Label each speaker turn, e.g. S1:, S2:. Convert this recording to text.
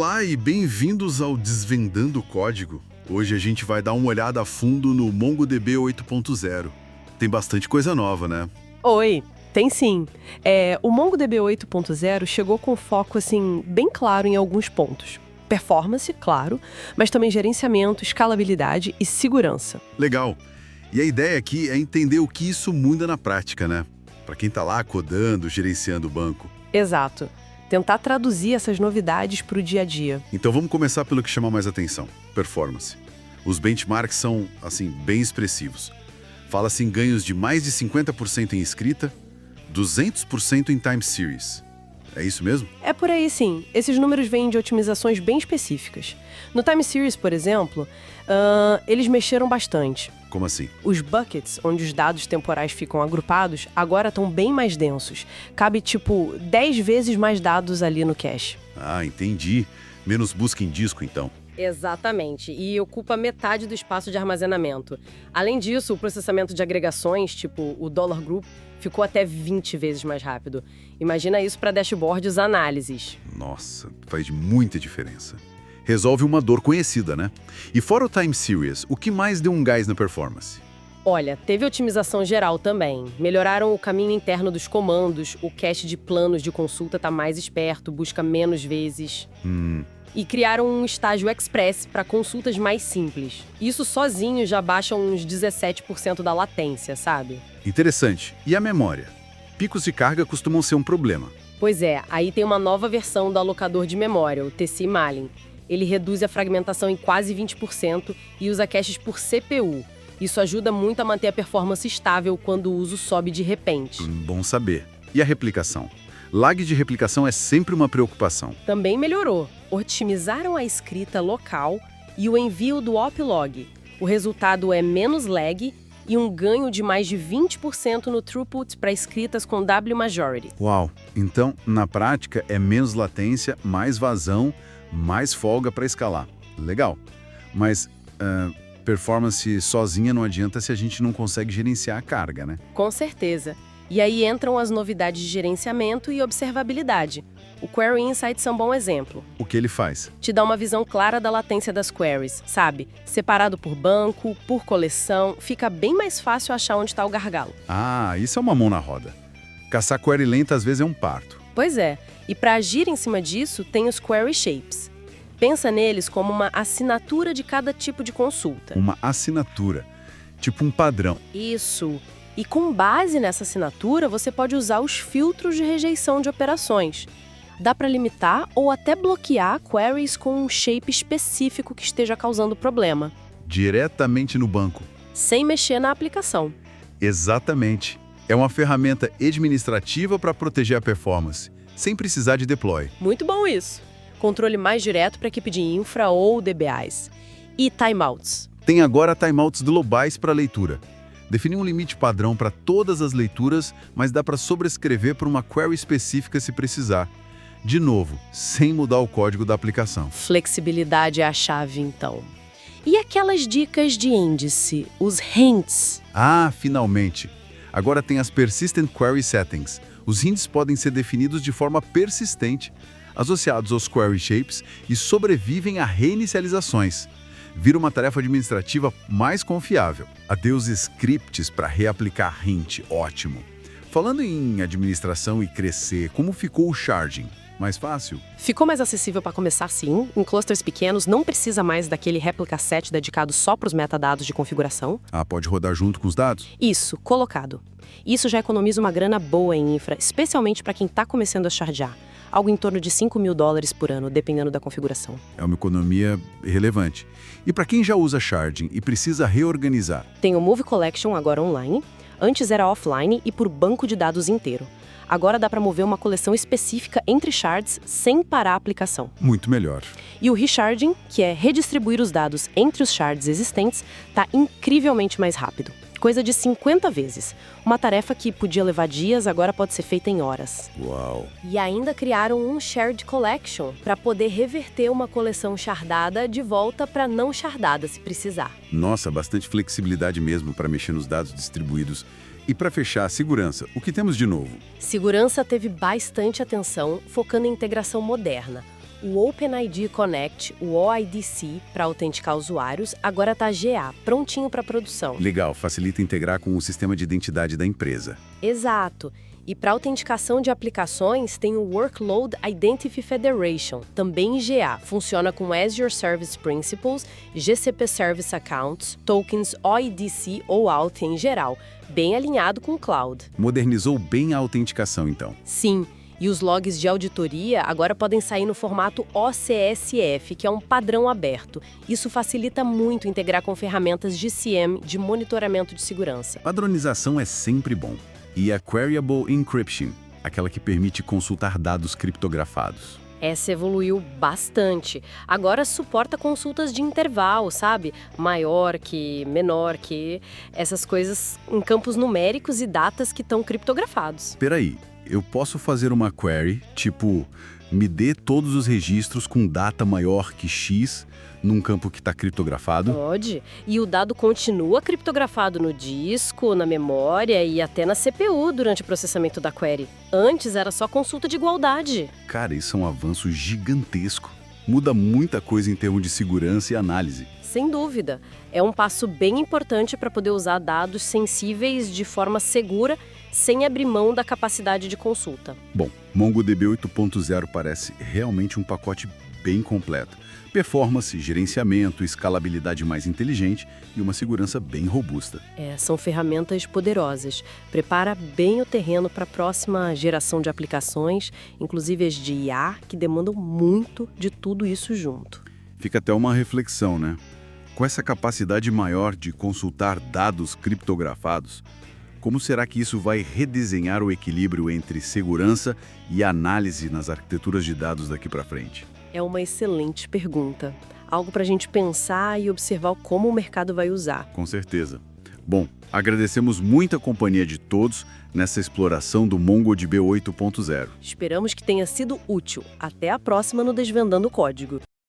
S1: Olá e bem-vindos ao Desvendando o Código. Hoje a gente vai dar uma olhada a fundo no MongoDB 8.0. Tem bastante coisa nova, né?
S2: Oi, tem sim. O MongoDB 8.0 chegou com foco assim, bem claro em alguns pontos. Performance, claro, mas também gerenciamento, escalabilidade e segurança.
S1: Legal. E a ideia aqui é entender o que isso muda na prática, né? Para quem tá lá codando, gerenciando o banco.
S2: Exato. Tentar traduzir essas novidades para o dia a dia.
S1: Então vamos começar pelo que chama mais atenção: performance. Os benchmarks são, assim, bem expressivos. Fala-se em ganhos de mais de 50% em escrita, 200% em time series. É isso mesmo?
S2: É por aí sim. Esses números vêm de otimizações bem específicas. No time series, por exemplo, eles mexeram bastante.
S1: Como assim?
S2: Os buckets, onde os dados temporais ficam agrupados, agora estão bem mais densos. Cabe, 10 vezes mais dados ali no cache.
S1: Ah, entendi. Menos busca em disco, então.
S2: Exatamente, e ocupa metade do espaço de armazenamento. Além disso, o processamento de agregações, tipo o Dollar Group, ficou até 20 vezes mais rápido. Imagina isso para dashboards e análises.
S1: Nossa, faz muita diferença. Resolve uma dor conhecida, né? E fora o time series, o que mais deu um gás na performance?
S2: Olha, teve otimização geral também. Melhoraram o caminho interno dos comandos, o cache de planos de consulta está mais esperto, busca menos vezes. E criaram um estágio express para consultas mais simples. Isso sozinho já baixa uns 17% da latência, sabe?
S1: Interessante. E a memória? Picos de carga costumam ser um problema.
S2: Pois é, aí tem uma nova versão do alocador de memória, o TC Malin. Ele reduz a fragmentação em quase 20% e usa caches por CPU. Isso ajuda muito a manter a performance estável quando o uso sobe de repente.
S1: Bom saber. E a replicação? Lag de replicação é sempre uma preocupação.
S2: Também melhorou. Otimizaram a escrita local e o envio do oplog. O resultado é menos lag e um ganho de mais de 20% no throughput para escritas com W-majority.
S1: Uau! Então, na prática, é menos latência, mais vazão, mais folga para escalar. Legal. Mas performance sozinha não adianta se a gente não consegue gerenciar a carga, né?
S2: Com certeza. E aí entram as novidades de gerenciamento e observabilidade. O Query Insights é um bom exemplo.
S1: O que ele faz?
S2: Te dá uma visão clara da latência das queries, sabe? Separado por banco, por coleção, fica bem mais fácil achar onde está o gargalo.
S1: Ah, isso é uma mão na roda. Caçar query lenta às vezes é um parto.
S2: Pois é, e para agir em cima disso, tem os Query Shapes. Pensa neles como uma assinatura de cada tipo de consulta.
S1: Uma assinatura, tipo um padrão.
S2: Isso. E com base nessa assinatura, você pode usar os filtros de rejeição de operações. Dá para limitar ou até bloquear queries com um shape específico que esteja causando problema.
S1: Diretamente no banco.
S2: Sem mexer na aplicação.
S1: Exatamente. É uma ferramenta administrativa para proteger a performance, sem precisar de deploy.
S2: Muito bom isso. Controle mais direto para a equipe de infra ou DBAs. E timeouts.
S1: Tem agora timeouts globais para leitura. Definir um limite padrão para todas as leituras, mas dá para sobrescrever por uma query específica se precisar. De novo, sem mudar o código da aplicação.
S2: Flexibilidade é a chave, então. E aquelas dicas de índice, os hints?
S1: Ah, finalmente! Agora tem as Persistent Query Settings. Os hints podem ser definidos de forma persistente, associados aos query shapes e sobrevivem a reinicializações. Vira uma tarefa administrativa mais confiável. Adeus scripts para reaplicar hint, ótimo. Falando em administração e crescer, como ficou o sharding? Mais fácil?
S2: Ficou mais acessível para começar sim. Em clusters pequenos, não precisa mais daquele replica set dedicado só para os metadados de configuração.
S1: Ah, pode rodar junto com os dados?
S2: Isso, colocado. Isso já economiza uma grana boa em infra, especialmente para quem está começando a shardear. Algo em torno de $5.000 por ano, dependendo da configuração.
S1: É uma economia relevante. E para quem já usa sharding e precisa reorganizar?
S2: Tem o Move Collection agora online. Antes era offline e por banco de dados inteiro. Agora dá para mover uma coleção específica entre shards sem parar a aplicação.
S1: Muito melhor.
S2: E o resharding, que é redistribuir os dados entre os shards existentes, está incrivelmente mais rápido. Coisa de 50 vezes. Uma tarefa que podia levar dias, agora pode ser feita em horas.
S1: Uau!
S2: E ainda criaram um Shared Collection para poder reverter uma coleção shardada de volta para não shardada, se precisar.
S1: Nossa, bastante flexibilidade mesmo para mexer nos dados distribuídos. E para fechar, segurança, o que temos de novo?
S2: Segurança teve bastante atenção, focando em integração moderna. O OpenID Connect, o OIDC, para autenticar usuários, agora está GA, prontinho para produção.
S1: Legal, facilita integrar com o sistema de identidade da empresa.
S2: Exato. E para autenticação de aplicações, tem o Workload Identity Federation, também em GA. Funciona com Azure Service Principles, GCP Service Accounts, tokens OIDC ou Auth em geral, bem alinhado com o cloud.
S1: Modernizou bem a autenticação, então.
S2: Sim. E os logs de auditoria agora podem sair no formato OCSF, que é um padrão aberto. Isso facilita muito integrar com ferramentas de CM, de monitoramento de segurança.
S1: Padronização é sempre bom. E a Queryable Encryption, aquela que permite consultar dados criptografados.
S2: Essa evoluiu bastante. Agora suporta consultas de intervalo, sabe? Maior que, menor que, essas coisas em campos numéricos e datas que estão criptografados.
S1: Espera aí. Eu posso fazer uma query, tipo, me dê todos os registros com data maior que X num campo que está criptografado?
S2: Pode. E o dado continua criptografado no disco, na memória e até na CPU durante o processamento da query. Antes era só consulta de igualdade.
S1: Cara, isso é um avanço gigantesco. Muda muita coisa em termos de segurança e análise.
S2: Sem dúvida. É um passo bem importante para poder usar dados sensíveis de forma segura, sem abrir mão da capacidade de consulta.
S1: Bom, MongoDB 8.0 parece realmente um pacote bem completo. Performance, gerenciamento, escalabilidade mais inteligente e uma segurança bem robusta.
S2: São ferramentas poderosas. Prepara bem o terreno para a próxima geração de aplicações, inclusive as de IA, que demandam muito de tudo isso junto.
S1: Fica até uma reflexão, né? Com essa capacidade maior de consultar dados criptografados, como será que isso vai redesenhar o equilíbrio entre segurança e análise nas arquiteturas de dados daqui para frente?
S2: É uma excelente pergunta. Algo para a gente pensar e observar como o mercado vai usar.
S1: Com certeza. Bom, agradecemos muito a companhia de todos nessa exploração do MongoDB 8.0.
S2: Esperamos que tenha sido útil. Até a próxima no Desvendando o Código.